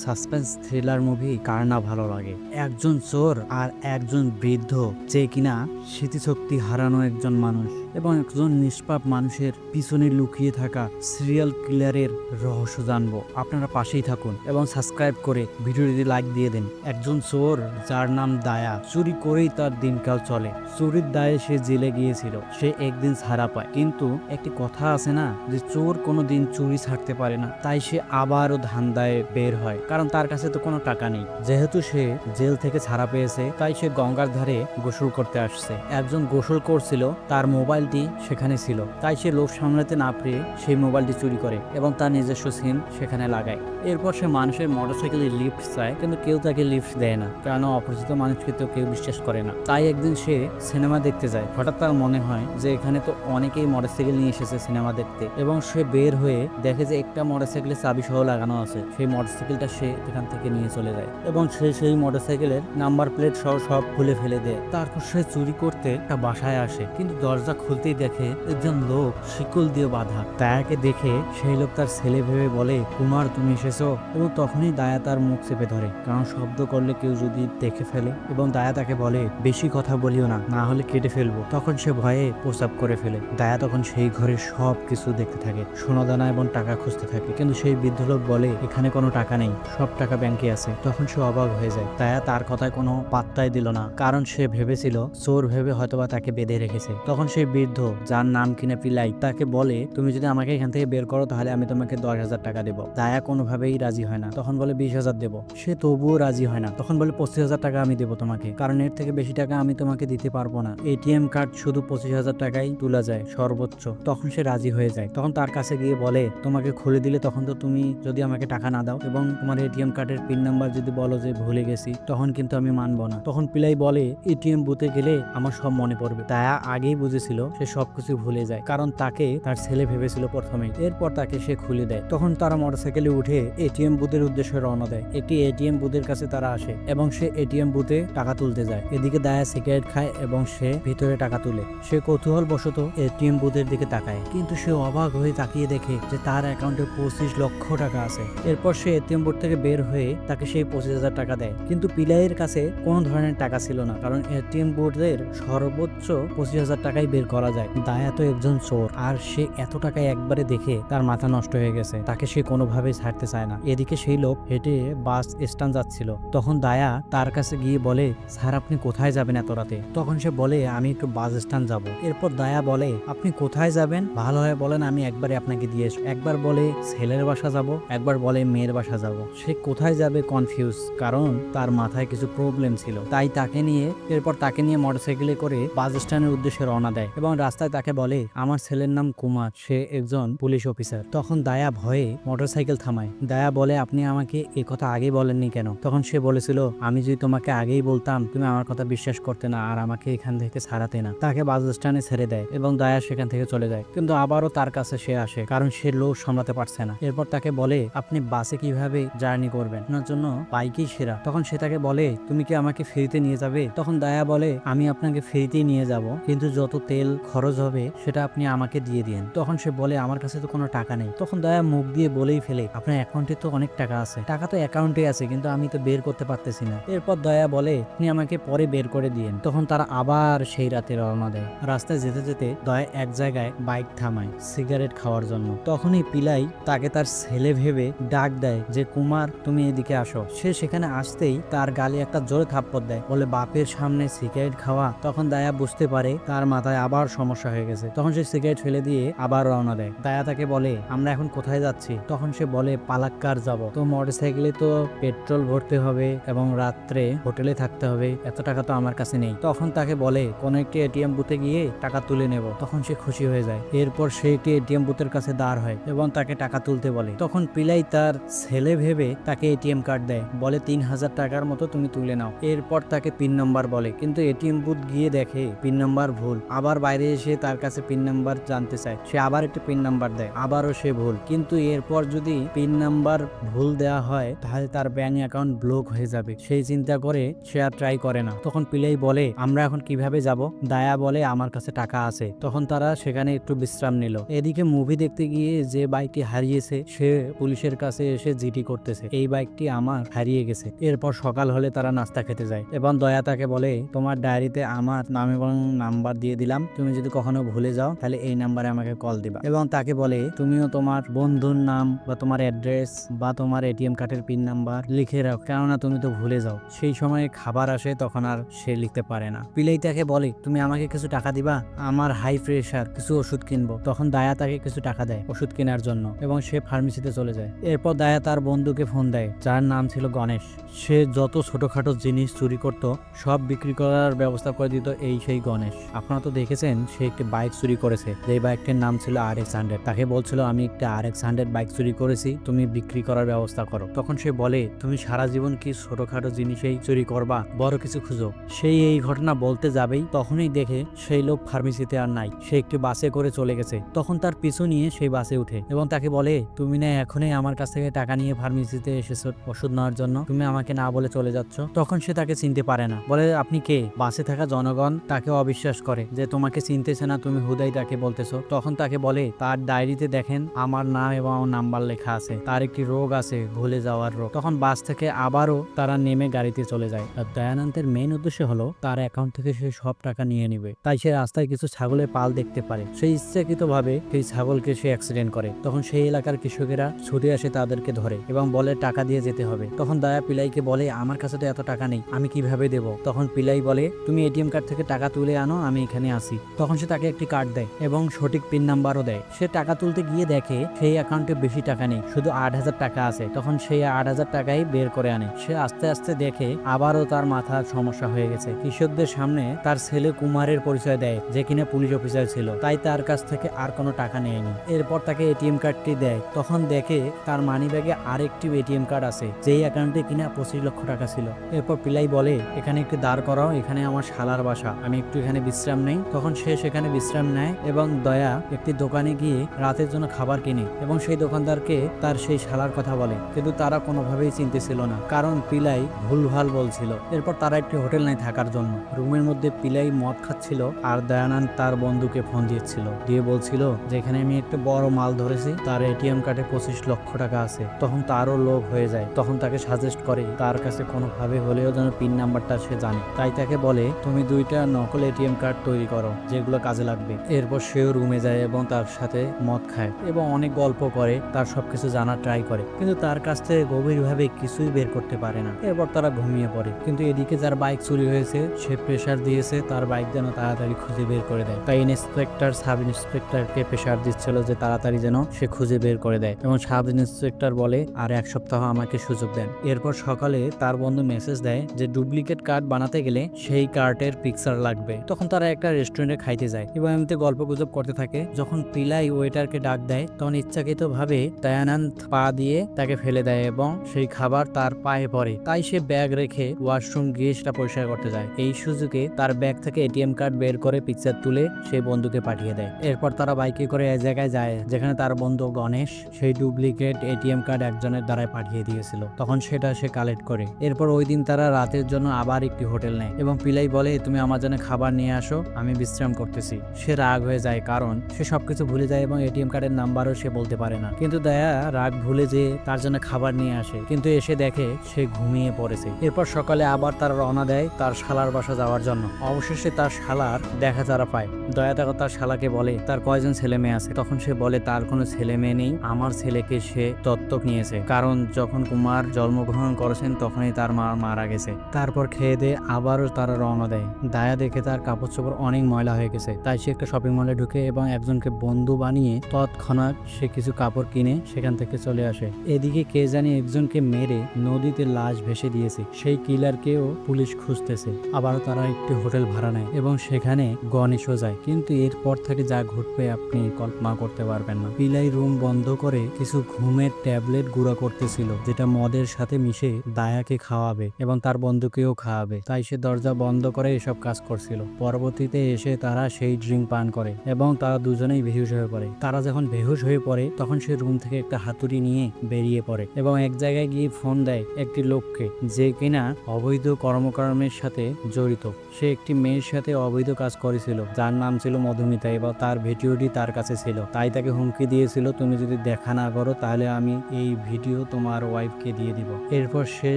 Suspense thriller movie কার না ভালো লাগে। একজন চোর আর একজন বৃদ্ধ যে কিনা স্মৃতিশক্তি হারানো একজন মানুষ এবং একজন নিষ্পাপ মানুষের পিছনে লুকিয়ে থাকা সিরিয়াল কিলারের রহস্য জানবো। আপনারা পাশেই থাকুন এবং সাবস্ক্রাইব করে ভিডিওটি লাইক দিয়ে দিন। একজন চোর যার নাম দায়া, চুরি করেই তার দিনকাল চলে। চুরির দায়ে সে জেলে গিয়েছিল, সে একদিন ছাড়া পায়। কিন্তু একটি কথা আছে না, যে চোর কোনো দিন চুরি ছাড়তে পারে না। তাই সে আবারও ধান্দায় বের হয়, কারণ তার কাছে তো কোনো টাকা নেই। যেহেতু সে জেল থেকে ছাড়া পেয়েছে, তাই সে গঙ্গার ধারে গোসল করতে আসছে। একজন গোসল করছিল, তার মোবাইলটি সেখানে ছিল, তাই সে লোভ সামলাতে না পেরে সেই মোবাইলটি চুরি করে এবং তার নিজস্ব সিম সেখানে লাগায়। এরপর সে মানুষের মোটরসাইকেলে লিফট চায়, কিন্তু কেউ তাকে লিফট দেয় না, কারণ অপরিচিত মানুষকে তো কেউ বিশ্বাস করে না। তাই একদিন সে সিনেমা দেখতে যায়। হঠাৎ তার মনে হয় যে এখানে তো অনেকেই মোটরসাইকেল নিয়ে এসেছে সিনেমা দেখতে, এবং সে বের হয়ে দেখে যে একটা মোটরসাইকেলে চাবি সহ লাগানো আছে। সেই মোটরসাইকেলটা সে এখান থেকে নিয়ে চলে যায় এবং সে সেই মোটরসাইকেলের নাম্বার প্লেট সহ সব খুলে ফেলে দেয়। তারপর সে চুরি করতে একটা বাসায় আসে, কিন্তু দরজা খুলতেই দেখে একজন লোক শিকল দিয়ে বাঁধা। দায়াকে দেখে সেই লোক তার ছেলে ভেবে বলে, কুমার তুমি এসেছো। এবং তখনই দায়া তার মুখ চেপে ধরে, কারণ শব্দ করলে কেউ যদি দেখে ফেলে। এবং দায়া তাকে বলে, বেশি কথা বলিও না, না হলে কেটে ফেলবো। তখন সে ভয়ে প্রস্রাব করে ফেলে। দায়া তখন সেই ঘরে সব কিছু দেখতে থাকে, সোনাদানা এবং টাকা খুঁজতে থাকে। কিন্তু সেই বৃদ্ধ লোক বলে, এখানে কোনো টাকা নেই, সব টাকা ব্যাংকে আছে। তখন সে অবাক হয়ে যায়। দায়া তার কথায় কোনো পাত্তাই দিল না, কারণ সে ভেবেছিল চোর ভেবে হয়তোবা তাকে বেঁধে রেখেছে। তখন সেই বৃদ্ধ, যার নাম কিনা পিলাই, তাকে বলে, তুমি যদি আমাকে এখান থেকে বের করো তাহলে আমি তোমাকে 10,000 টাকা দেবো। দায়া কোনোভাবেই রাজি হয় না, তখন বলে 20,000 দেবো। সে তবুও রাজি হয় না, তখন বলে 25,000 টাকা আমি দেবো তোমাকে, কারণ এর থেকে বেশি টাকা আমি তোমাকে দিতে পারবো না। এটিএম কার্ড শুধু 25,000 টাকাই তোলা যায় সর্বোচ্চ। তখন সে রাজি হয়ে যায়। তখন তার কাছে গিয়ে বলে, তোমাকে খুলে দিলে তখন তো তুমি যদি আমাকে টাকা না দাও এবং তোমার এটিএম কার্ডের পিন নাম্বার যদি বলো যে ভুলে গেছি, তখন কিন্তু আমি মানবো না। তখন পিলাই বলে, এটিএম বুথে গেলে আমার সব মনে পড়বে। দায়া আগেই বুঝেছিল সে সবকিছু ভুলে যায়, কারণ তাকে তার ছেলে ভেবেছিল প্রথমেই। এরপর তাকে সে খুলে দেয়। তখন তারা মোটরসাইকেলে উঠে এটিএম বুথের উদ্দেশ্যে রওনা দেয়। একটি এটিএম বুথের কাছে তারা আসে এবং সে এটিএম বুথে টাকা তুলতে যায়। এদিকে দায়া সিগারেট খায় এবং সে ভিতরে টাকা তুলে। সে কৌতূহল বশত এটিএম বুথের দিকে তাকায়, কিন্তু সে অবাক হয়ে তাকিয়ে দেখে যে তার অ্যাকাউন্টে 25 লক্ষ টাকা আছে। এরপর সে এটিএম বুথ থেকে বের হয়ে তাকে সেই 25,000 টাকা দেয়, কিন্তু পিলাইয়ের কাছে কোনো ধরনের টাকা ছিল না, কারণ এটিএম বুথের সর্বোচ্চ 25,000 টাকাই বের করা যায়। দায়া তো একজন চোর, আর সে এত টাকা একবারে দেখে তার মাথা নষ্ট হয়ে গেছে। তাকে সে কোনোভাবেই ছাড়তে চায় না। এদিকে সেই লোক হেঁটে বাস স্ট্যান্ড যাচ্ছিল। তখন দায়া তার কাছে গিয়ে বলে, স্যার আপনি কোথায় যাবেন এত রাতে? তখন সে বলে, আমি একটু বাস স্ট্যান্ড যাব। এরপর দায়া বলে, আপনি কোথায় যাবেন ভালো হয় বলেন, আমি একবারে আপনাকে দিয়ে আসবো। একবার বলে ছেলের বাসা যাব, একবার বলে মেয়ের বাসা যাব। সে কোথায় যাবে কনফিউজ, কারণ তার মাথায় কিছু প্রবলেম ছিল। তাই তাকে নিয়ে মোটরসাইকেলে করে বাস স্ট্যান্ডের উদ্দেশ্যে রওনা দেয় এবং রাস্তায় তাকে বলে, আমার ছেলের নাম কুমার, সে একজন পুলিশ অফিসার। তখন দায়া ভয়ে মোটরসাইকেল থামায়। দায়া বলে, আপনি আমাকে এই কথা আগেই বলেননি কেন? তখন সে বলেছিল, আমি যদি তোমাকে আগেই বলতাম তুমি আমার কথা বিশ্বাস করতে না আর আমাকে এখান থেকে ছাড়াতে না। তাকে বাস স্ট্যান্ডে ছেড়ে দেয় এবং দায়া সেখান থেকে চলে যায়। কিন্তু আবারও তার কাছে সে আসে, কারণ সে লোভ সামলাতে পারছে না। এরপর তাকে বলে, আপনি বাসে কিভাবে জার্নি করবেন? আপনার জন্য বাইকই সেরা। তখন সে তাকে বলে, তুমি কি আমাকে ফ্রিতে নিয়ে যাবে? তখন দায়া বলে, আমি আপনাকে ফ্রিতেই নিয়ে যাব, কিন্তু যত তেল খরচ হবে সেটা আপনি আমাকে দিয়ে দিন। তখন সে বলে, আমার কাছে তো কোনো টাকা নেই। তখন দায়া মুখ দিয়ে বলেই ফেলে, আপনার অ্যাকাউন্টে তো অনেক টাকা আছে। টাকা তো অ্যাকাউন্টে আছে, কিন্তু আমি তো বের করতে পারতেছি না। এরপর দয়া বলে, আপনি আমাকে পরে বের করে দিন। তখন তারা আবার সেই রাতে রওনা দেয়। রাস্তায় যেতে যেতে দয়া এক জায়গায় বাইক থামায় সিগারেট খাওয়ার জন্য। তখনই পিলাই তাকে তার ছেলে ভেবে ডাক দেয় যে, কুমার তুমি এদিকে আসো। সে সেখানে আসতেই তার গালে একটা জোরে থাপ্পড় দেয়, বলে বাপের সামনে সিগারেট খাওয়া। তখন দায়া বুঝতে পারে তার মাথায় আবার সমস্যা হয়ে গেছে। তখন সে সিগারেট ফেলে দিয়ে আবার রওনা দেয়। দায়া তাকে বলে, আমরা এখন কোথায় যাচ্ছি? তখন সে বলে, পালাক্কার যাব। তো মোটরসাইকেলে তো পেট্রোল ভরতে হবে এবং রাত্রে হোটেলে থাকতে হবে, এত টাকা তো আমার কাছে নেই। তখন তাকে বলে, কোন একটি এটিএম বুথে গিয়ে টাকা তুলে নেব। তখন সে খুশি হয়ে যায়। এরপর সে একটি এটিএম বুথের কাছে দাঁড় হয় এবং তাকে টাকা তুলতে বলে। তখন পিলাই তার ছেলে ভেবে তাকে এটিএম কার্ড দেয়, বলে 3,000 টাকার মতো তুমি তুলে নাও। এরপর তাকে পিন নাম্বার বলে, কিন্তু এটিএম বুথ গিয়ে দেখে পিন নাম্বার ভুল। আবার বাইরে এসে তার কাছে পিন নাম্বার জানতে চায়। সে আবার একটা পিন নাম্বার দেয়, আবারও সে ভুল। কিন্তু এরপর যদি পিন নাম্বার ভুল দেওয়া হয় তাহলে তার ব্যাংক অ্যাকাউন্ট ব্লক হয়ে যাবে। সেই চিন্তা করে সে আর ট্রাই করে না। তখন পিলাই বলে আমরা এখন কিভাবে যাব? দায়া বলে আমার কাছে টাকা আছে। তখন তারা সেখানে একটু বিশ্রাম নিল। এদিকে মুভি দেখতে গিয়ে যে বাইকটি হারিয়েছে সে পুলিশের কাছে এসে জিডি করতেছে, এই বাইকটি আমার হারিয়ে গেছে। এরপর সকাল হলে তারা নাস্তা খেতে যায় এবং দয়া তাকে বলে তোমার ডায়েরিতে আমার নাম এবং নাম্বার দিয়ে দিলাম, তুমি যদি কখনো ভুলে যাও তাহলে এই নাম্বারে আমাকে কল দিবা। এবং তাকে বলে তুমিও তোমার বন্ধুর নাম বা তোমার অ্যাড্রেস বা তোমার এটিএম কার্ডের পিন নাম্বার লিখে রাখো, কেননা তুমি তো ভুলে যাও। সেই সময় খাবার আসে, তখন আর সে লিখতে পারে না। পিলাই তাকে বলে তুমি আমাকে কিছু টাকা দিবা, আমার হাই প্রেশার, কিছু ওষুধ কিনবো। তখন দায়া তাকে কিছু টাকা দেয় ওষুধ কেনার জন্য এবং সে ফার্মেসিতে চলে যায়। এরপর দায়া তার বন্ধুকে ফোন দেয় যার নাম ছিল গণেশ। সে যত ছোটখাটো জিনিস চুরি করত সব বিক্রি করার ব্যবস্থা করে দিত এই সেই গণেশ। আপনারা তো দেখেছেন সে একটি বাইক চুরি করেছে, যে বাইকটির নাম ছিল RX-100। তাকে বলছিল আমি একটা RX-100 বাইক চুরি করেছি, তুমি বিক্রি করার ব্যবস্থা করো। তখন সে বলে তুমি সারা জীবন কি ছোটখাটো জিনিসেই চুরি করবা, বড় কিছু খুঁজো। সেই এই ঘটনা বলতে যাবেই তখনই দেখে সেই লোক ফার্মেসিতে আর নাই, সে একটি বাসে করে চলে গেছে। তখন তার পিছু নিয়ে সেই বাসে উঠে এবং তাকে বলে তুমি না এখনই আমার কাছ থেকে টাকা নিয়ে ফার্মেসিতে এসেছো ওষুধ নেওয়ার জন্য, তুমি আমাকে না বলে চলে যাচ্ছ। তখন সে তাকে চিনতে পারে না, বলে আপনি কে? বাসে থাকা জনগণ তাকে অবিশ্বাস করে যে তোমাকে চিনতেছে না, তুমি হুদাই তাকে বলতেছো। তখন তাকে বলে তার ডায়েরিতে দেখেন আমার নাম এবং আমার নাম্বার লেখা আছে, তার একটি রোগ আছে ভুলে যাওয়ার রোগ। তখন বাস থেকে আবারও তারা নেমে গাড়িতে চলে যায়। আর দয়ানন্দের মেইন উদ্দেশ্য হলো তার অ্যাকাউন্ট থেকে সে সব টাকা নিয়ে নিবে। তাই সে রাস্তায় কিছু ছাগলের পাল দেখতে পারে, সেই ইচ্ছাকৃতভাবে সেই ছাগলকে সে অ্যাক্সিডেন্ট করে। তখন সেই এলাকার কৃষকেরা ছুটে আসে তাদেরকে ধরে এবং বলে টাকা দিয়ে যেতে হবে। তখন দয়া পিলাইকে বলে আমার কাছে তো এত টাকা নেই, আমি কিভাবে দেব? তখন পিলাই বলে তুমি এটিএম কার্ড থেকে টাকা তুলে আনো, আমি এখানে আসি। তখন সে তাকে একটি কার্ড দেয় এবং সঠিক পিন নাম্বারও দেয়। সে টাকা তুলতে গিয়ে দেখে সেই অ্যাকাউন্টে বেশি টাকা নেই, শুধু 8,000 টাকা আছে। তখন সেই 8,000 টাকাই বের করে আনে। সে আস্তে আস্তে দেখে আবারও তার মাথার সমস্যা হয়ে গেছে। কৃষকদের সামনে তার ছেলে কুমারের পরিচয় দেয় যে কিনা পুলিশ অফিসার ছিল, তাই তার কাছ থেকে আর কোনো টাকা নেয়নি। এরপর তাকে এটিএম কার্ডটি দেয়। তখন দেখে তার মানিব্যাগে আরেকটি এটিএম কার্ড আছে যেই অ্যাকাউন্টে কিনা 25 লক্ষ টাকা ছিল। এরপর পিলাই বলে এখানে একটু দাঁড় করাও, এখানে আমার শালার বাসা, আমি একটু এখানে বিশ্রাম নেই। তখন সে সেখানে বিশ্রাম নেয় এবং দয়া একটি দোকানে গিয়ে রাতের জন্য খাবার কিনে এবং সেই দোকানদারকে তার সেই শালার কথা বলে, কিন্তু তারা কোনোভাবেই চিনতেছিল না, কারণ পিলাই ভুলভাল বলছিল। এরপর তারা একটি হোটেল নেয় থাকার জন্য। রুমের মধ্যে পিলাই মদ খাচ্ছিল আর দয়ানন্দ তার বন্ধুকে ফোন দিয়েছিল, দিয়ে বলছিল যে এখানে আমি একটা বড় মাল ধরেছি, তার এটিএম কার্ডে 25 লক্ষ টাকা আছে। তখন তারও লোভ হয়ে যায়। তখন তাকে সাজেস্ট করে তার কাছে কোনোভাবে হলেও যেন পিন নাম্বারটা সে জানে। তাই তাকে বলে তুমি 2টা নকল এটিএম কার্ড তৈরি করো যেগুলো কাজে লাগবে। এরপর সেও রুমে যায় এবং তার সাথে মদ খায় এবং অনেক গল্প করে, তার সবকিছু জানার ট্রাই করে, কিন্তু তার কাছ থেকে গভীরভাবে কিছুই বের করতে পারে না। এরপর তারা ঘুমিয়ে পড়ে। কিন্তু এদিকে যার বাইক চুরি হয়েছে সে প্রেশার দিয়েছে তার বাইক যেন তাড়াতাড়ি খুঁজে বের করে দেয়। তাই ইন্সপেক্টর সাব ইন্সপেক্টরকে প্রেশার দিচ্ছিল যে তাড়াতাড়ি যেন সে খুঁজে বের করে দেয় এবং সাব ইন্সপেক্টর বলে আর 1 সপ্তাহ আমাকে সুযোগ দেন। এরপর সকালে তার বন্ধু মেসেজ দেয় যে ডুপ্লিকেট কার্ড বানাতে গেলে সেই কার্ডের পিকচার লাগবে। তখন তারা একটা রেস্টুরেন্টে খাইতে যায় এবং এমনিতে গল্প গুজব করতে থাকে। যখন পিলাই ওয়েটারকে ডাক দেয় তখন ইচ্ছাকৃত ভাবে দয়ানন্দ পা দিয়ে তাকে ফেলে দেয় এবং সেই খাবার তার পায়ে পড়ে। তাই সে ব্যাগ রেখে ওয়াশরুম গিয়ে সেটা পরিষ্কার করতে যায়। এই সুযোগে তার ব্যাগ থেকে এটিএম কার্ড বের করে পিকচার তুলে সেই বন্ধুকে পাঠিয়ে দেয়। এরপর তারা বাইকে করে এক জায়গায় যায় যেখানে তার বন্ধু গণেশ সেই ডুপ্লিকেট এটিএম কার্ড একজনের দ্বারাই পাঠিয়ে দিয়েছিল। তখন সেটা সে কালেক্ট করে। এরপর ওই দিন তারা রাতের জন্য আবার একটি হোটেল নেয় এবং পিলাই বলে তুমি আমার জন্য খাবার নিয়ে আসো, আমি বিশ্রাম করতেছি। সে রাগ হয়ে যায় কারণ সে সবকিছু ভুলে যায় এবং এটিএম কার্ডের নাম্বারও সে বলতে পারে না। কিন্তু দয়া রাগ ভুলে যে তার জন্য খাবার নিয়ে আসে, কিন্তু এসে দেখে সে ঘুমিয়ে পড়েছে। এরপর সকালে আবার তারা রওনা দেয় তার শালার বাসা যাওয়ার জন্য। অবশেষে তার শালার দেখা তারা পায়। দয়া তার শালাকে বলে তার কয়জন ছেলে মেয়ে আছে। তখন সে বলে তার কোনো ছেলে মেয়ে নেই, আমার ছেলেকে সে দত্তক নিয়েছে, কারণ যখন কুমার জন্মগ্রহণ করেছেন তখনই তার মা মারা গেছে। তারপর খেয়ে দিয়ে আবারও তারা রওনা দেয়। দায়া দেখে তার কাপড় চোপড় অনেক ময়লা হয়ে গেছে, তাই সে একটা শপিং মলে ঢুকে এবং একজনকে বন্ধু বানিয়ে তৎক্ষণাৎ সে কিছু কাপড় কিনে সেখান থেকে চলে আসে। এদিকে কে জানি একজনকে মেরে নদীতে লাশ ভেসে দিয়েছে, সেই কিলারকেও পুলিশ খুঁজতেছে। আবারও তারা একটি হোটেল ভাড়া নেয় এবং সেখানে গণেশও যায়। কিন্তু এরপর থেকে যা ঘটবে আপনি কল্পনা করতে পারবেন না। পিলাই রুম বন্ধ করে কিছু ঘুমের ট্যাবলেট গুঁড়া করতেছিল যেটা মদের সাথে মিশে দায়াকে খাওয়াবে এবং তার বন্ধুকেও খাওয়াবে। তাই সে দরজা বন্ধ করে এসব কাজ করছিল। পরবর্তীতে এসে তারা সেই ড্রিঙ্ক পান করে এবং তারা দুজনেই বেহুশ হয়ে পড়ে। তারা যখন বেহুশ হয়ে পড়ে তখন সে রুম থেকে একটা হাতুড়ি নিয়ে বেরিয়ে পড়ে এবং এক জায়গায় গিয়ে ফোন দেয় একটি লোককে, যে কিনা অবৈধ কর্মকর্মের সাথে জড়িত। সে একটি মেয়ের সাথে অবৈধ কাজ করেছিল যার নাম ছিল মধুমিতা এবং তার ভিডিওটি তার কাছে ছিল। তাই তাকে হুমকি দিয়েছিল, তুমি যদি দেখা না করো তাহলে আমি এই ভিডিও তোমার ওয়াইফকে দিয়ে দিব। এরপর সে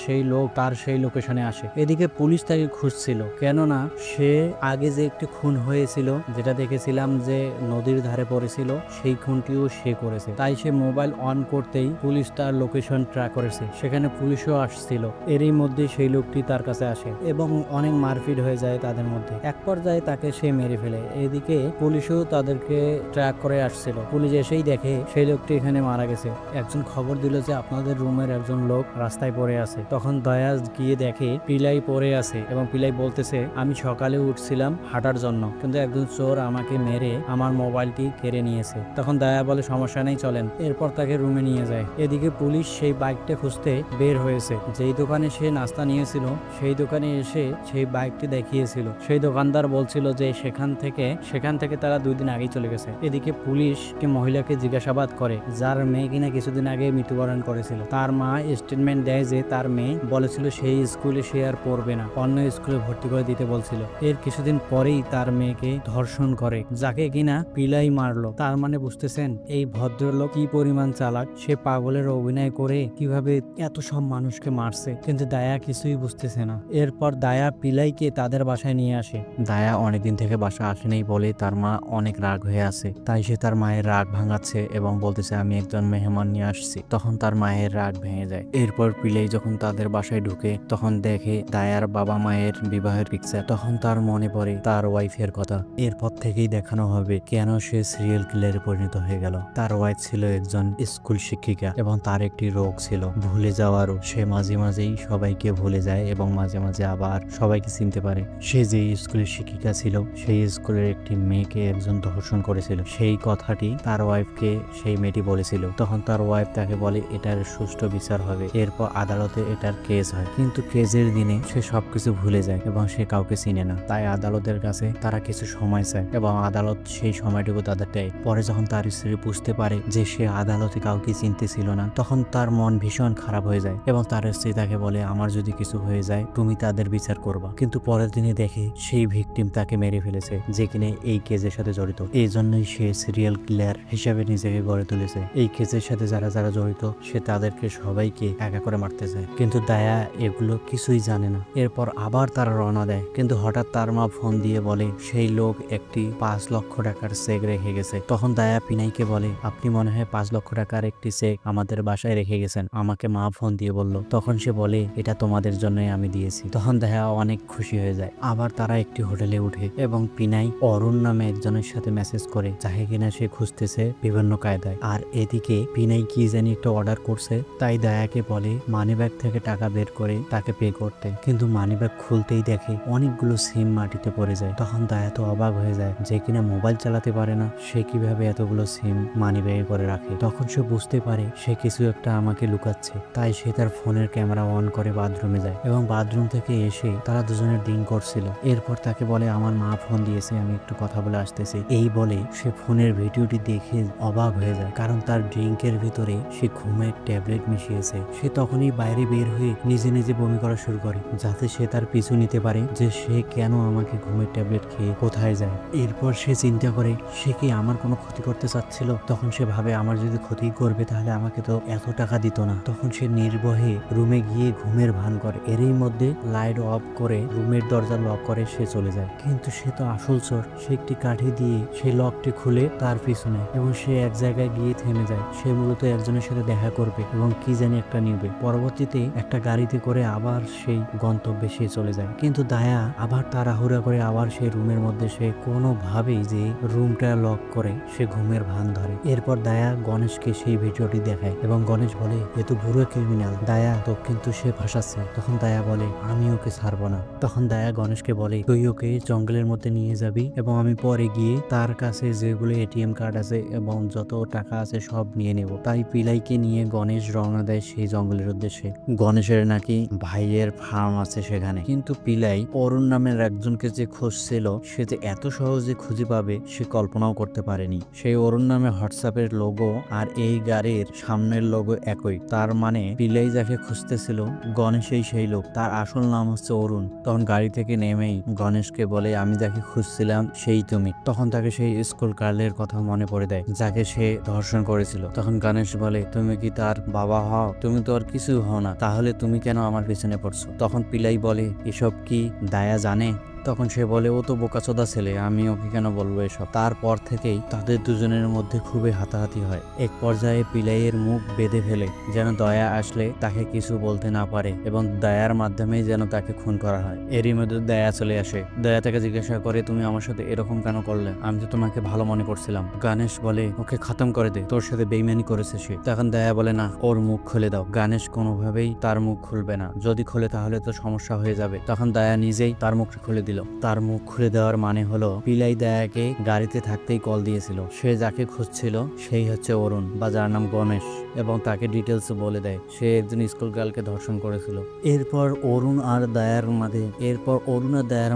সেই লোকেশনে আসে। এদিকে পুলিশ তাকে খুঁজছিল, কেননা সে আগে যে একটি খুন হয়েছিল যেটা দেখেছিলাম যে নদীর ধারে পড়েছিল, সেই খুনটিও সে করেছে। তাই সে মোবাইল অন করতেই পুলিশ তার লোকেশন ট্র্যাক করেছে, সেখানে পুলিশও আসছিল। এরই মধ্যে সেই লোকটি তার কাছে আসে এবং অনেক মারপিট হয়ে যায় তাদের মধ্যে। এক পর্যায়ে তাকে সে মেরে ফেলে। এদিকে পুলিশও তাদেরকে ট্র্যাক করে আসছিল। পুলিশ এসেই দেখে সেই লোকটি এখানে মারা গেছে। একজন খবর দিল যে আপনাদের রুমের একজন লোক রাস্তায় পড়ে আছে। তখন দয়া গিয়ে দেখে পিলাই পড়ে আছে এবং পিলাই বলতেছে, আমি সকালে উঠছিলাম হাঁটার জন্য, কিন্তু একজন চোর আমাকে মেরে আমার মোবাইলটি কেড়ে নিয়েছে। তখন দয়া বলে সমস্যা নেই চলেন। এরপর তাকে রুমে নিয়ে যায়। এদিকে পুলিশ সেই বাইকটা খুঁজতে বের হয়েছে। যেই দোকানে সে নাস্তা নিয়েছিল সেই দোকানে এসে সেই বাইকটি দেখিয়েছিল। সেই দোকানদার বলছিল যে সেখান থেকে তারা 2 দিন আগেই চলে গেছে। এদিকে পুলিশ মহিলাকে জিজ্ঞাসাবাদ করে যার মেয়ে কিনা কিছুদিন আগে মৃত্যুবরণ করেছিল। তার মা স্টেটমেন্ট দেয় যে তার মেয়ে বলেছিল সেই স্কুলে সে আর পড়বে না, অন্য স্কুলে ভর্তি করে দিতে বলছিল। এর কিছুদিন পরেই তার মেয়েকে ধর্ষণ করে, যাকে কিনা পিলাই মারলো। তার মানে বুঝতেছেন এই ভদ্রলোক কি পরিমাণ চালাক। সে পাগলের অভিনয় করে কিভাবে এত সব মানুষকে মারছে, কিন্তু দায়া কিছুই বুঝতেছে না। এরপর দায়া পিলাইকে তাদের বাসায় নিয়ে আসে। দায়া অনেকদিন থেকে বাসা আসেনি বলে তার মা অনেক রাগ হয়ে আছে। তাই সে তার মায়ের রাগ ভাঙাচ্ছে এবং বলতেছে আমি একজন মেহমান নিয়ে আসছি। তখন তার মায়ের রাগ ভেঙে যায়। এরপর পিলাই যখন তাদের বাসায় ঢুকে তখন দেখে দায়ার বাবা মায়ের বিবাহের পিকচার। তখন তার মনে পড়ে তার ওয়াইফের কথা। এরপর থেকেই দেখানো হবে কেন সে সিরিয়াল কিলারে পরিণত হয়ে গেল। তার ওয়াইফ ছিল একজন স্কুল শিক্ষিকা এবং তার একটি রোগ ছিল ভুলে যাওয়ার রোগ। সে মাঝে মাঝেই সবাইকে ভুলে যায় এবং মাঝে মাঝে আবার সবাইকে চিনতে পারে। সে যে স্কুলের শিক্ষিকা ছিল সেই স্কুলের একটি মেয়েকে একজন ধর্ষণ করেছিল। সেই কথাটি তার ওয়াইফকে সেই মেয়েটি বলেছিল। তখন তার ওয়াইফ তাকে বলে এটার সুষ্ঠু বিচার হবে। এরপর আদালতে এটার কেস হয়, কিন্তু কেসের দিনে সে সবকিছু ভুলে যায় এবং সে কাউকে চিনে না। তাই আদালতের কাছে তারা কিছু সময় চায় এবং আদালত সেই সময়টুকু তাদের দেয়। পরে যখন তার স্ত্রী বুঝতে পারে যে সে আদালতে কাউকে চিনতে ছিল না, তখন তার মন ভীষণ খারাপ হয়ে যায় এবং তার স্ত্রী তাকে বলে আমার যদি কিছু হয়ে যায় তুমি তাদের বিচার করবা। কিন্তু পরের দিনে দেখে সেই ভিকটিম তাকে মেরে ফেলেছে যে কিনা এই কেসের সাথে জড়িত। এই জন্যই সে সিরিয়াল কিলার হিসাবে নিজেকে গড়ে তুলেছে। এই কেসের সাথে যারা যারা জড়িত সে তাদেরকে সবাইকে একা করে মারতে চায়, কিন্তু দায়া এগুলো কিছুই জানে না। এরপর আবার তারা রওনা দেয়, কিন্তু হঠাৎ তার মা ফোন দিয়ে বলে সেই লোক একটি 5 লক্ষ টাকার চেক রেখে গেছে। তখন দায়া পিনাইকে বলে আপনি মনে হয় 5 লক্ষ টাকার একটি চেক আমাদের বাসায় রেখে গেছেন, আমাকে মা ফোন দিয়ে বলল। তখন সে বলে এটা তোমাদের জন্যই আমি দিয়েছি। তখন দায়া অনেক খুশি হয়ে যায়। আবার তারা একটি হোটেলে উঠে এবং পিনাই অরুণ নামে একজনের সাথে মেসেজ করে যাকে কিনা সে খুঁজতেছে বিভিন্ন কায়দায়। আর এদিকে পিনাই কি জানি একটা অর্ডার করছে, তাই দায়াকে বলে মানিব্যাগ থেকে টাকা বের করে তাকে পে করতে, কিন্তু মানিব্যাগ খুলতেই দেখে অনেকগুলো সিম মাটিতে পড়ে যায়। তখন দায়া তো অবাক হয়ে যায়, যে কিনা মোবাইল চালাতে পারে না সে কিভাবে এতগুলো সিম মানিব্যাগে করে রাখে। তখন সে বুঝতে পারে সে কিছু একটা আমাকে লুকাচ্ছে। তাই সে তার ফোনের ক্যামেরা অন করে বাথরুমে যায় এবং বাথরুম থেকে এসে তারা দুজনের ড্রিঙ্ক করছিল। এরপর তাকে বলে আমার মা ফোন দিয়েছে, আমি একটু কথা বলে আসতেছি। এই বলে সে ফোনের ভিডিওটি দেখে অবাক হয়ে যায়, কারণ তার ড্রিঙ্কের ভিতরে সে ঘুমের ট্যাবলেট মিশিয়েছে। সে তখনই বাইরে বের হয়ে নিজে নিজে বমি করা শুরু করে, যাতে সে তার পিছু নিতে পারে যে সে কেন আমাকে ঘুমের ট্যাবলেট খেয়ে কোথায় যায়। এরপর সে চিন্তা করে সে কি আমার কোনো ক্ষতি করতে চাচ্ছিল। তখন সে ভাবে আমার যদি ক্ষতি করবে তাহলে আমাকে তো এত টাকা দিত না। তখন সে নির্ভয়ে রুমে গিয়ে ঘুমের ভান করে। এরই মধ্যে লাইট অফ করে রুমের দরজা লক করে সে চলে যায়। কিন্তু সে তো আসল চোর, সে একটি কাঠি দিয়ে সেই লকটি খুলে তার পিছনে এবং সে এক জায়গায় গিয়ে থেমে যায়। সে মূলত একজনের সাথে দেখা করবে এবং কি জানি একটা নিবে। পরবর্তীতে একটা গাড়িতে করে আবার সেই গন্তব্যে সে চলে যায়। কিন্তু দায়া আবার তাড়াহুড়া করে আবার সেই রুমের মধ্যে সে কোনোভাবেই যে রুমটা লক করে সে ঘুমের ভান ধরে। এরপর দায়া গণেশকে সেই ভিডিওটি দেখায় এবং গণেশ বলে এ তো বুড়ো ক্রিমিনাল, দায়া তো কিন্তু সে ফাঁসাচ্ছে। তখন দায়া বলে আমি ওকে ছাড়বো না। তখন দায়া গণেশকে বলে তুই ওকে জঙ্গলের মধ্যে নিয়ে যাবি এবং আমি পরে গিয়ে তার কাছে যেগুলো এটিএম কার্ড আছে এবং যত টাকা আছে সব নিয়ে নেব। তাই পিলাইকে নিয়ে গণেশ রওনা দেয় সেই জঙ্গলের উদ্দেশ্যে। গণেশের নাকি ভাইয়ের ফার্ম আছে সেখানে, কিন্তু পিলাই অরুণ নামের একজনকে যে খুঁজছিল সে যে এত সহজে খুঁজে পাবে সে কল্পনাও করতে পারেনি। সেই অরুণ নামে হোয়াটসঅ্যাপের লোগো আর এই গাড়ির সামনের লোগো একই। তার মানে পিলাই যাকে খুঁজতেছিল গণেশই সেই লোক। তার আসল নাম হচ্ছে অরুণ। তখন গাড়ি থেকে নেমেই গণেশকে বলে, আমি যাকে খুঁজছিলাম সেই তুমি। তখন তাকে সেই স্কুল গার্লের কথা মনে পড়ে দেয় যাকে সে ধর্ষণ করেছিল। তখন গণেশ বলে, তুমি কি তার বাবা হও? তুমি তো আর কিছু হও না, তাহলে তুমি কেন আমার পেছনে পড়ছো? তখন পিলাই বলে, এসব কি দায়া জানে? তখন সে বলে, ও তো বোকাচোদা ছেলে, আমি ওকে কেন বলবো এসব। তারপর থেকেই তাদের দুজনের মধ্যে খুবই হাতাহাতি হয়। এক পর্যায়ে পিলাইয়ের মুখ বেঁধে ফেলে যেন দয়া আসলে তাকে কিছু বলতে না পারে এবং দয়ার মাধ্যমেই যেন তাকে খুন করা হয়। এরই মধ্যে দয়া চলে আসে। দয়া তাকে জিজ্ঞাসা করে, তুমি আমার সাথে এরকম কেন করলে? আমি তো তোমাকে ভালো মনে করছিলাম। গণেশ বলে, ওকে খতম করে দে, তোর সাথে বেইমানি করেছে সে। তখন দয়া বলে, না, ওর মুখ খুলে দাও। গণেশ কোনোভাবেই তার মুখ খুলবে না, যদি খুলে তাহলে তো সমস্যা হয়ে যাবে। তখন দয়া নিজেই তার মুখটা খুলে দিল। তার মুখ খুলে দেওয়ার মানে হলো পিলাই দয়াকে গাড়িতে থাকতেই কল দিয়েছিল। সে যাকে খুঁজছিল সেই হচ্ছে অরুণ, বা যার নাম গণেশ, এবং তাকে ডিটেলস বলে দেয় সে একজন স্কুল গার্লকে ধর্ষণ করেছিল। এরপর অরুণ আর দয়ার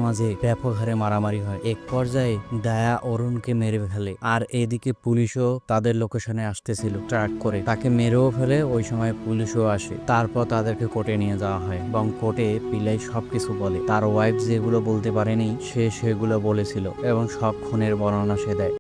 মাঝে ব্যাপক হারে মারামারি হয়। এক পর্যায়ে দয়া অরুণকে মেরে ফেলে, আর এদিকে পুলিশও তাদের লোকেশনে আসতেছিল ট্র্যাক করে। তাকে মেরেও ফেলে। ওই সময় পুলিশও আসে। তারপর তাদেরকে কোর্টে নিয়ে যাওয়া হয় এবং কোর্টে পিলাই সবকিছু বলে। তার ওয়াইফ যেগুলো বলতে পারেনি সে সেগুলো বলেছিল এবং সব খুনের বর্ণনা সে দেয়।